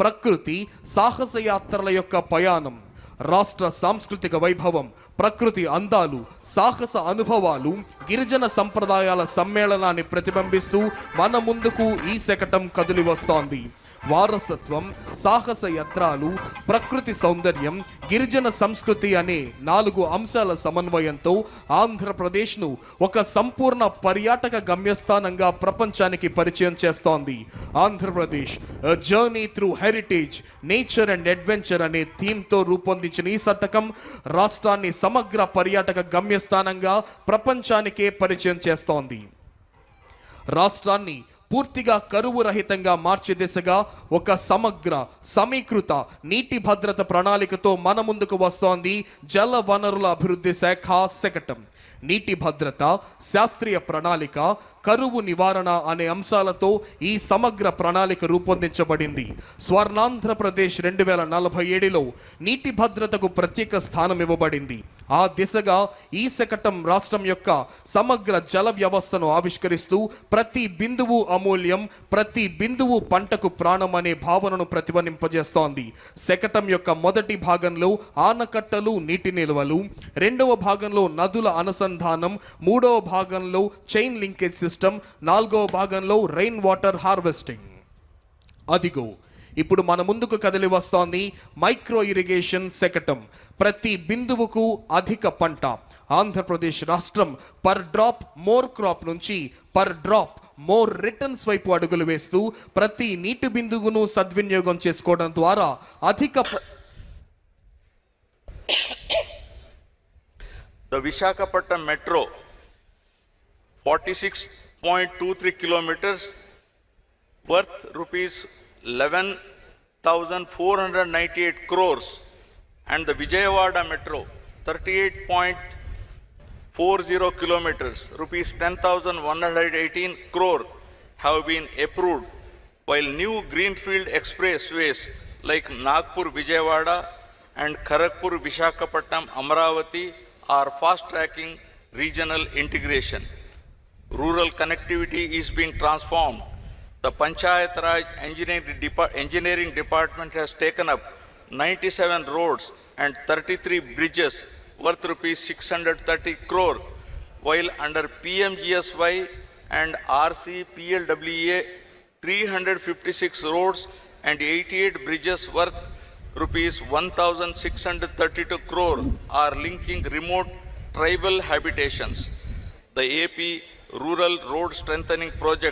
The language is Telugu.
ప్రకృతి సాహసయాత్రల యొక్క ప్రయాణం, రాష్ట్ర సాంస్కృతిక వైభవం, ప్రకృతి అందాలు, సాహస అనుభవాలు, గిరిజన సంప్రదాయాల సమ్మేళనాన్ని ప్రతిబింబిస్తూ మన ముందుకు ఈ శకటం కదిలి వస్తోంది. వారసత్వం, సాహస యాత్రలు, ప్రకృతి సౌందర్యం, గిరిజన సంస్కృతి అనే 4 అంశాల సమన్వయంతో ఆంధ్రప్రదేశ్ను ఒక సంపూర్ణ పర్యాటక గమ్యస్థానంగా ప్రపంచానికి పరిచయం చేస్తోంది. Andhra Pradesh journey through heritage, nature and adventure అనే థీమ్తో రూపొందించిన ఈ శతకం రాష్ట్రాన్ని సమగ్ర పర్యాటక గమ్యస్థానంగా ప్రపంచానికే పరిచయం చేస్తోంది. రాష్ట్రాన్ని పూర్తిగా కరువు రహితంగా మార్చే దిశగా ఒక సమగ్ర సమీకృత నీటి భద్రత ప్రణాళికతో మన ముందుకు వస్తోంది జల వనరుల అభివృద్ధి శాఖ శకటం. నీటి భద్రత, శాస్త్రీయ ప్రణాళిక, కరువు నివారణ అనే అంశాలతో ఈ సమగ్ర ప్రణాళిక రూపొందించబడింది. స్వర్ణాంధ్రప్రదేశ్ 2047లో నీటి భద్రతకు ప్రత్యేక స్థానం ఇవ్వబడింది. ఆ దిశగా ఈ శకటం రాష్ట్రం యొక్క సమగ్ర జల వ్యవస్థను ఆవిష్కరిస్తూ ప్రతి బిందువు అమూల్యం, ప్రతి బిందువు పంటకు ప్రాణం అనే భావనను ప్రతిధ్వనింపజేస్తోంది. శకటం యొక్క మొదటి భాగంలో ఆనకట్టలు, నీటి నిల్వలు, రెండవ భాగంలో నదుల అనుసంధానం, మూడవ భాగంలో చైన్ లింకేజ్ సిస్టమ్, నాలుగవ భాగంలో రెయిన్ వాటర్ హార్వెస్టింగ్. అదిగో ఇప్పుడు మన ముందుకు కదిలి వస్తోంది మైక్రో ఇరిగేషన్ శకటం. ప్రతి బిందువుకు అధిక పంట. ఆంధ్రప్రదేశ్ రాష్ట్రం పర్ డ్రాప్ మోర్ క్రాప్ నుంచి పర్ డ్రాప్ మోర్ రిటర్న్స్ వైపు అడుగులు వేస్తూ ప్రతి నీటి బిందువును సద్వినియోగం చేసుకోవడం ద్వారా అధిక The Visakhapatnam Metro, 46.23 kilometers, worth rupees 11,498 crores, and the Vijayawada Metro, 38.40 kilometers, rupees 10,118 crore have been approved, while new greenfield expressways like Nagpur Vijayawada and Kharagpur Visakhapatnam Amravati are fast-tracking regional integration. Rural connectivity is being transformed. The Panchayat Raj Engineering Department has taken up 97 roads and 33 bridges worth rupees 630 crore, while under PMGSY and RCPLWA 356 roads and 88 bridges worth rupees 1,632 crore are linking remote tribal habitations. The AP Rural Road Strengthening Project